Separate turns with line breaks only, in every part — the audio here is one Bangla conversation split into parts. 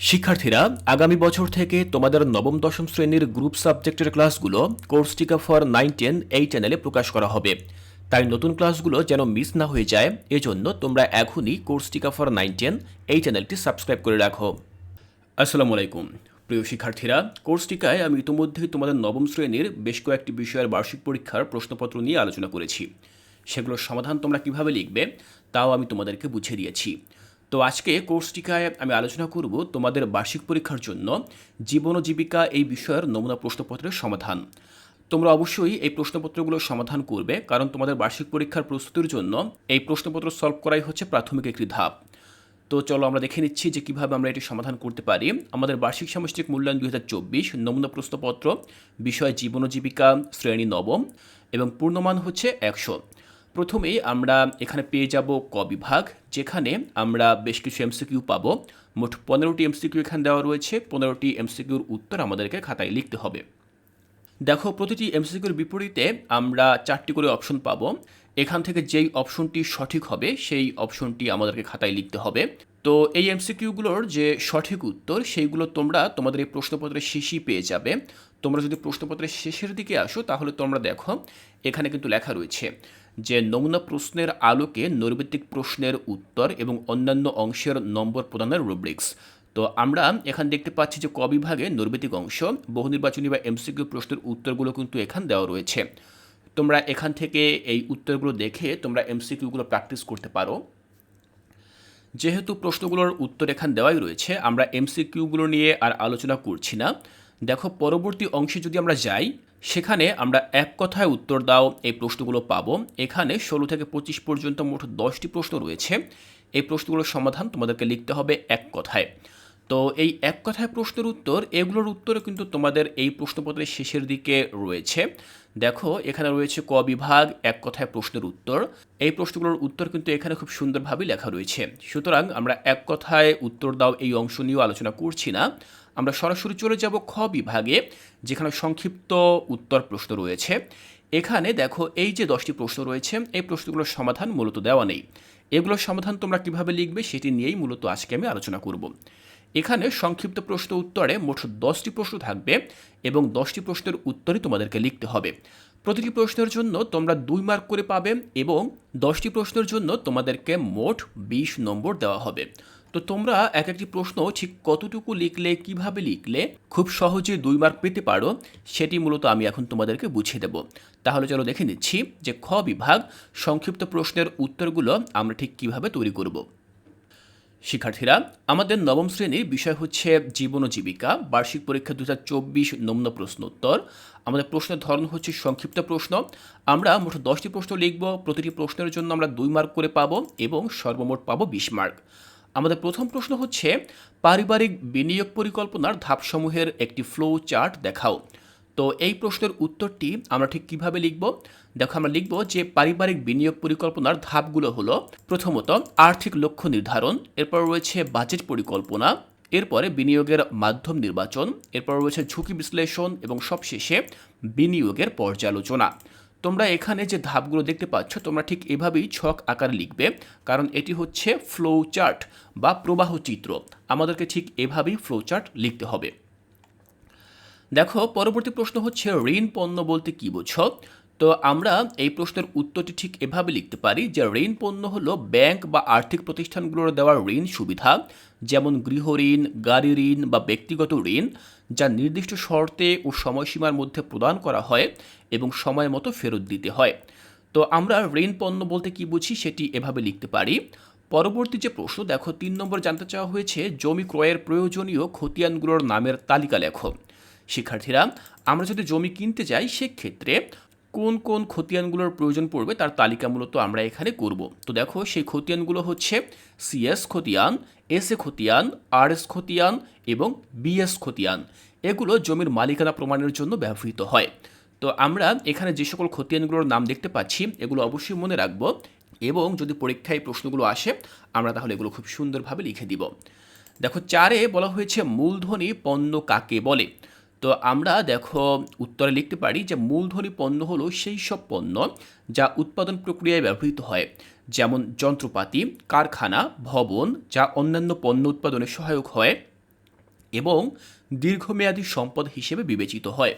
শিক্ষার্থীরা, আগামী বছর থেকে তোমাদের নবম দশম শ্রেণীর গ্রুপ সাবজেক্টের ক্লাসগুলো কোর্সটিকা ফর 9-10 এই চ্যানেলে প্রকাশ করা হবে। তাই নতুন ক্লাসগুলো যেন মিস না হয়ে যায়, এজন্য তোমরা এখনই কোর্সটিকা ফর 9-10 এই চ্যানেলটি সাবস্ক্রাইব করে রাখো। আসসালামু আলাইকুম প্রিয় শিক্ষার্থীরা, কোর্সটিকায় আমি ইতিমধ্যেই তোমাদের নবম শ্রেণীর বেশ কয়েকটি বিষয়ের বার্ষিক পরীক্ষার প্রশ্নপত্র নিয়ে আলোচনা করেছি। সেগুলোর সমাধান তোমরা কিভাবে লিখবে তাও আমি তোমাদেরকে বুঝিয়ে দিয়েছি। তো আজকে কোর্সটিকায় আমি আলোচনা করব তোমাদের বার্ষিক পরীক্ষার জন্য জীবন ও জীবিকা এই বিষয়ের নমুনা প্রশ্নপত্রের সমাধান। তোমরা অবশ্যই এই প্রশ্নপত্রগুলোর সমাধান করবে, কারণ তোমাদের বার্ষিক পরীক্ষার প্রস্তুতির জন্য এই প্রশ্নপত্র সলভ করাই হচ্ছে প্রাথমিক একটি ধাপ। তো চলো আমরা দেখে নিচ্ছি যে কীভাবে আমরা এটি সমাধান করতে পারি। আমাদের বার্ষিক সামষ্টিক মূল্যায়ন 2024 নমুনা প্রশ্নপত্র, বিষয় জীবন ও জীবিকা, শ্রেণী নবম এবং পূর্ণমান হচ্ছে 100। প্রথমেই আমরা এখানে পেয়ে যাব ক বিভাগ, যেখানে আমরা বেশ কিছু এমসিকিউ পাবো। মোট 15টি এমসিকিউ এখানে দেওয়া রয়েছে। 15টি এমসিকিউর উত্তর আমাদেরকে খাতায় লিখতে হবে। দেখো, প্রতিটি এমসিকিউর বিপরীতে আমরা 4টি করে অপশন পাবো। এখান থেকে যেই অপশনটি সঠিক হবে সেই অপশনটি আমাদেরকে খাতায় লিখতে হবে। তো এই এমসিকিউগুলোর যে সঠিক উত্তর সেইগুলো তোমরা তোমাদের এই প্রশ্নপত্রের শেষেই পেয়ে যাবে। তোমরা যদি প্রশ্নপত্রের শেষের দিকে আসো তাহলে তোমরা দেখো এখানে কিন্তু লেখা রয়েছে যে নমুনা প্রশ্নের আলোকে নৈর্ব্যক্তিক প্রশ্নের উত্তর এবং অন্যান্য অংশের নম্বর প্রদানের রুব্রিক্স। তো আমরা এখানে দেখতে পাচ্ছি যে ক বিভাগে নৈর্ব্যক্তিক অংশ, বহু নির্বাচনী বা এমসিকিউ প্রশ্নের উত্তরগুলো কিন্তু এখানে দেওয়া রয়েছে। তোমরা এখান থেকে এই উত্তরগুলো দেখে তোমরা এমসিকিউগুলো প্র্যাকটিস করতে পারো। যেহেতু প্রশ্নগুলোর উত্তর এখানে দেওয়াই রয়েছে, আমরা এমসিকিউগুলো নিয়ে আর আলোচনা করছি না। দেখো, পরবর্তী অংশে যদি আমরা যাই, সেখানে আমরা এক কথায় উত্তর দাও এই প্রশ্নগুলো পাবো। এখানে 16 থেকে 25 পর্যন্ত মোট 10টি প্রশ্ন রয়েছে। এই প্রশ্নগুলোর সমাধান তোমাদেরকে লিখতে হবে এক কথায়। তো এই এক কথায় প্রশ্নের উত্তর, এগুলোর উত্তরও কিন্তু তোমাদের এই প্রশ্নপত্রের শেষের দিকে রয়েছে। দেখো, এখানে রয়েছে ক বিভাগ এক কথায় প্রশ্নের উত্তর। এই প্রশ্নগুলোর উত্তর কিন্তু এখানে খুব সুন্দরভাবে লেখা রয়েছে। সুতরাং আমরা এক কথায় উত্তর দাও এই অংশ নিয়েও আলোচনা করছি না। আমরা সরাসরি চলে যাব খ বিভাগে, যেখানে সংক্ষিপ্ত উত্তর প্রশ্ন রয়েছে। এখানে দেখো, এই যে 10টি প্রশ্ন রয়েছে, এই প্রশ্নগুলোর সমাধান মূলত দেওয়া নেই। এগুলোর সমাধান তোমরা কিভাবে লিখবে সেটি নিয়েই মূলত আজকে আমি আলোচনা করব। এখানে সংক্ষিপ্ত প্রশ্ন উত্তরে মোট 10টি প্রশ্ন থাকবে এবং 10টি প্রশ্নের উত্তরই তোমাদেরকে লিখতে হবে। প্রতিটি প্রশ্নের জন্য তোমরা 2 মার্ক করে পাবে এবং 10টি প্রশ্নের জন্য তোমাদেরকে মোট 20 নম্বর দেওয়া হবে। তো তোমরা এক একটি প্রশ্ন ঠিক কতটুকু লিখলে, কিভাবে লিখলে খুব সহজে 2 মার্ক পেতে পারো, সেটি মূলত আমি এখন তোমাদেরকে বুঝিয়ে দেব। তাহলে চলো দেখে নিচ্ছি যে খ বিভাগ সংক্ষিপ্ত প্রশ্নের উত্তরগুলো আমরা ঠিক কিভাবে তৈরি করব। শিক্ষার্থীরা, আমাদের নবম শ্রেণীর বিষয় হচ্ছে জীবন ও জীবিকা, বার্ষিক পরীক্ষা 2024 নমুনা প্রশ্ন উত্তর। আমাদের প্রশ্নের ধরন হচ্ছে সংক্ষিপ্ত প্রশ্ন। আমরা মোট 10টি প্রশ্ন লিখব। প্রতিটি প্রশ্নের জন্য আমরা 2 মার্ক করে পাবো এবং সর্বমোট পাবো 20 মার্ক। আমাদের প্রথম প্রশ্ন হচ্ছে পারিবারিক বিনিয়োগ পরিকল্পনার ধাপসমূহের একটি ফ্লো চার্ট দেখাও। তো এই প্রশ্নের উত্তরটি আমরা ঠিক কিভাবে লিখব? দেখো, আমরা লিখব যে পারিবারিক বিনিয়োগ পরিকল্পনার ধাপগুলো হলো, প্রথমত আর্থিক লক্ষ্য নির্ধারণ, এরপর রয়েছে বাজেট পরিকল্পনা, এরপরে বিনিয়োগের মাধ্যম নির্বাচন, এরপর রয়েছে ঝুঁকি বিশ্লেষণ এবং সবশেষে বিনিয়োগের পর্যালোচনা। তোমরা এখানে যে ধাপগুলো দেখতে পাচ্ছ, তোমরা ঠিক এভাবেই ছক আকারে লিখবে, কারণ এটি হচ্ছে ফ্লো চার্ট বা প্রবাহ চিত্র। আমাদেরকে ঠিক এভাবেই ফ্লো চার্ট লিখতে হবে। দেখো, পরবর্তী প্রশ্ন হচ্ছে ঋণ পণ্য বলতে কি বোঝো? তো আমরা এই প্রশ্নের উত্তরটি ঠিক এভাবে লিখতে পারি যে ঋণ পণ্য হলো ব্যাংক বা আর্থিক প্রতিষ্ঠানগুলোর দেওয়া ঋণ সুবিধা, যেমন গৃহ ঋণ, গাড়ি ঋণ বা ব্যক্তিগত ঋণ, যা নির্দিষ্ট শর্তে ও সময়সীমার মধ্যে প্রদান করা হয় এবং সময় মতো ফেরত দিতে হয়। তো আমরা ঋণ পণ্য বলতে কি বুঝি সেটি এভাবে লিখতে পারি। পরবর্তী যে প্রশ্ন, দেখো 3 নম্বর জানতে চাওয়া হয়েছে জমি ক্রয়ের প্রয়োজনীয় খতিয়ানগুলোর নামের তালিকা লেখো। শিক্ষার্থীরা, আমরা যদি জমি কিনতে যাই সেক্ষেত্রে কোন কোন খতিয়ানগুলোর প্রয়োজন পড়বে তার তালিকা মূলত আমরা এখানে করব। তো দেখো, সেই খতিয়ানগুলো হচ্ছে সিএস খতিয়ান, এসএ খতিয়ান, আরএস খতিয়ান এবং বিএস খতিয়ান। এগুলো জমির মালিকানা প্রমাণের জন্য ব্যবহৃত হয়। তো আমরা এখানে যে সকল খতিয়ানগুলোর নাম দেখতে পাচ্ছি এগুলো অবশ্যই মনে রাখব, এবং যদি পরীক্ষায় প্রশ্নগুলো আসে আমরা তাহলে এগুলো খুব সুন্দরভাবে লিখে দিব। দেখো, 4-এ বলা হয়েছে মূলধনী পণ্য কাকে বলে? তো আমরা দেখো উত্তরে লিখতে পারি যে মূলধনী পণ্য হলো সেই সব পণ্য যা উৎপাদন প্রক্রিয়ায় ব্যবহৃত হয়, যেমন যন্ত্রপাতি, কারখানা, ভবন, যা অন্যান্য পণ্য উৎপাদনে সহায়ক হয়, এবং দীর্ঘমেয়াদী সম্পদ হিসেবে বিবেচিত হয়।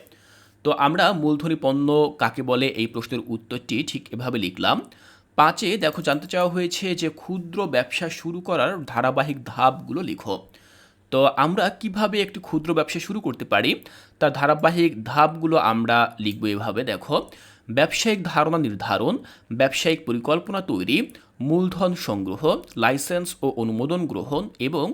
তো আমরা মূলধনী পণ্য কাকে বলে এই প্রশ্নের উত্তরটি ঠিক এভাবে লিখলাম। 5 দেখো জানতে চাওয়া হয়েছে যে ক্ষুদ্র ব্যবসা শুরু করার ধারাবাহিক ধাপগুলো লিখো। তো আমরা কিভাবে একটি ক্ষুদ্র ব্যবসা শুরু করতে পারি তার ধারাবাহিক ধাপগুলো আমরা লিখব এভাবে। দেখো, ব্যবসায়িক ধারণা নির্ধারণ, ব্যবসায়িক পরিকল্পনা তৈরি, মূলধন সংগ্রহ, লাইসেন্স ও অনুমোদন গ্রহণ এবং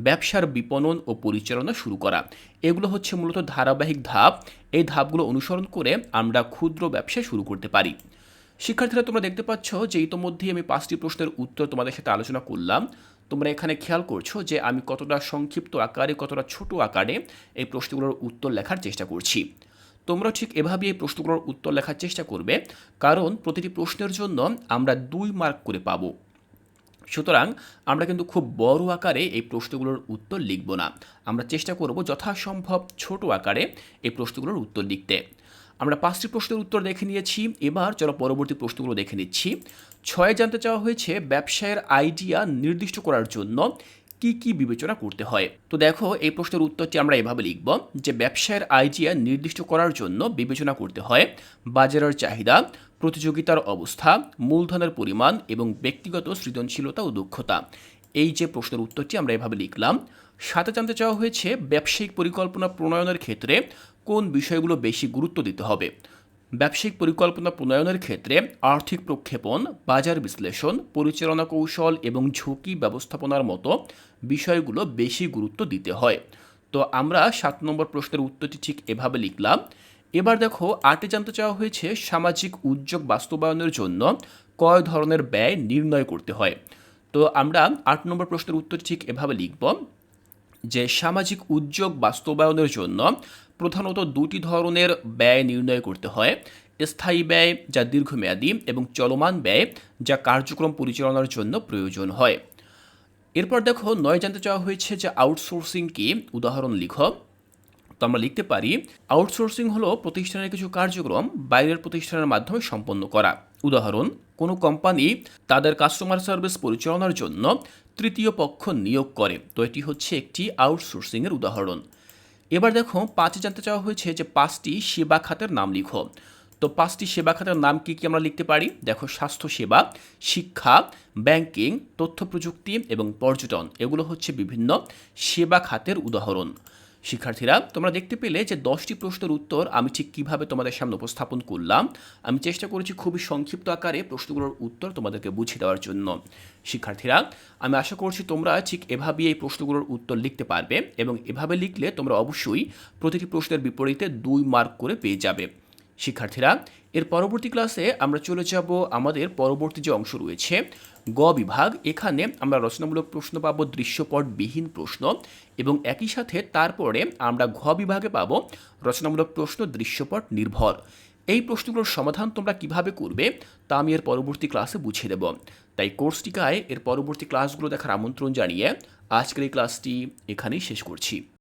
ব্যবসার বিপণন ও পরিচালনা শুরু করা। এগুলো হচ্ছে মূলত ধারাবাহিক ধাপ। এই ধাপগুলো অনুসরণ করে আমরা ক্ষুদ্র ব্যবসা শুরু করতে পারি। শিক্ষার্থীরা, তোমরা দেখতে পাচ্ছ যে ইতোমধ্যেই আমি 5টি প্রশ্নের উত্তর তোমাদের সাথে আলোচনা করলাম। তোমরা এখানে খেয়াল করছো যে আমি কতটা সংক্ষিপ্ত আকারে, কতটা ছোট আকারে এই প্রশ্নগুলোর উত্তর লেখার চেষ্টা করছি। তোমরা ঠিক এভাবেই এই প্রশ্নগুলোর উত্তর লেখার চেষ্টা করবে, কারণ প্রতিটি প্রশ্নের জন্য আমরা 2 মার্ক করে পাবো। সুতরাং আমরা কিন্তু খুব বড় আকারে এই প্রশ্নগুলোর উত্তর লিখব না। আমরা চেষ্টা করব যথাসম্ভব ছোট আকারে এই প্রশ্নগুলোর উত্তর লিখতে। আমরা 5টি প্রশ্নের উত্তর দেখে নিয়েছি। এবার চলো পরবর্তী প্রশ্নগুলো দেখে নিচ্ছি। 6 জানতে চাওয়া হয়েছে ব্যবসায়ের আইডিয়া নির্দিষ্ট করার জন্য কি কি বিবেচনা করতে হয়। তো দেখো, এই প্রশ্নের উত্তরটি আমরা এভাবে লিখব যে ব্যবসায়ের আইডিয়া নির্দিষ্ট করার জন্য বিবেচনা করতে হয় বাজারের চাহিদা, প্রতিযোগিতার অবস্থা, মূলধনের পরিমাণ এবং ব্যক্তিগত সৃজনশীলতা ও দক্ষতা। এই যে প্রশ্নের উত্তরটি আমরা এভাবে লিখলাম। 7 জানতে চাওয়া হয়েছে ব্যবসায়িক পরিকল্পনা প্রণয়নের ক্ষেত্রে কোন বিষয়গুলো বেশি গুরুত্ব দিতে হবে। ব্যবসায়িক পরিকল্পনা প্রণয়নের ক্ষেত্রে আর্থিক প্রক্ষেপণ, বাজার বিশ্লেষণ, পরিচালনা কৌশল এবং ঝুঁকি ব্যবস্থাপনার মতো বিষয়গুলো বেশি গুরুত্ব দিতে হয়। তো আমরা 7 নম্বর প্রশ্নের উত্তরটি ঠিক এভাবে লিখলাম। এবার দেখো, 8 জানতে চাওয়া হয়েছে সামাজিক উদ্যোগ বাস্তবায়নের জন্য কয় ধরনের ব্যয় নির্ণয় করতে হয়। তো আমরা 8 নম্বর প্রশ্নের উত্তরটি ঠিক এভাবে লিখব যে সামাজিক উদ্যোগ বাস্তবায়নের জন্য প্রধানত 2টি ধরনের ব্যয় নির্ণয় করতে হয়: স্থায়ী ব্যয় যা দীর্ঘমেয়াদী এবং চলমান ব্যয় যা কার্যক্রম পরিচালনার জন্য প্রয়োজন হয়। এরপর দেখো, 9 জানতে চাওয়া হয়েছে যে আউটসোর্সিং কি, উদাহরণ লিখো। তো আমরা লিখতে পারি আউটসোর্সিং হলো প্রতিষ্ঠানের কিছু কার্যক্রম বাইরের প্রতিষ্ঠানের মাধ্যমে সম্পন্ন করা। উদাহরণ, কোনো কোম্পানি তাদের কাস্টমার সার্ভিস পরিচালনার জন্য তৃতীয় পক্ষ নিয়োগ করে। তো এটি হচ্ছে একটি আউটসোর্সিংয়ের উদাহরণ। এবার দেখো, 5 জানতে চাওয়া হয়েছে যে 5টি সেবা খাতের নাম লিখো। তো 5টি সেবা খাতের নাম কি কি আমরা লিখতে পারি। দেখো, স্বাস্থ্যসেবা, শিক্ষা, ব্যাংকিং, তথ্য প্রযুক্তি এবং পর্যটন। এগুলো হচ্ছে বিভিন্ন সেবা খাতের উদাহরণ। শিক্ষার্থীরা, তোমরা দেখতে পেলে যে 10টি প্রশ্নের উত্তর আমি ঠিক কিভাবে তোমাদের সামনে উপস্থাপন করলাম। আমি চেষ্টা করেছি খুবই সংক্ষিপ্ত আকারে প্রশ্নগুলোর উত্তর তোমাদেরকে বুঝিয়ে দেওয়ার জন্য। শিক্ষার্থীরা, আমি আশা করছি তোমরা ঠিক এভাবেই এই প্রশ্নগুলোর উত্তর লিখতে পারবে এবং এভাবে লিখলে তোমরা অবশ্যই প্রতিটি প্রশ্নের বিপরীতে 2 মার্ক করে পেয়ে যাবে। শিক্ষার্থীরা, এর পরবর্তী ক্লাসে আমরা চলে যাব আমাদের পরবর্তী যে অংশ রয়েছে গ বিভাগ। এখানে আমরা রচনামূলক প্রশ্ন পাবো, দৃশ্যপটবিহীন প্রশ্ন, এবং একই সাথে তারপরে আমরা ঘ বিভাগে পাবো রচনামূলক প্রশ্ন দৃশ্যপট নির্ভর। এই প্রশ্নগুলোর সমাধান তোমরা কিভাবে করবে তা আমি এর পরবর্তী ক্লাসে বুঝিয়ে দেব। তাই কোর্সটিকায় এর পরবর্তী ক্লাসগুলো দেখার আমন্ত্রণ জানিয়ে আজকের এই ক্লাসটি এখানেই শেষ করছি।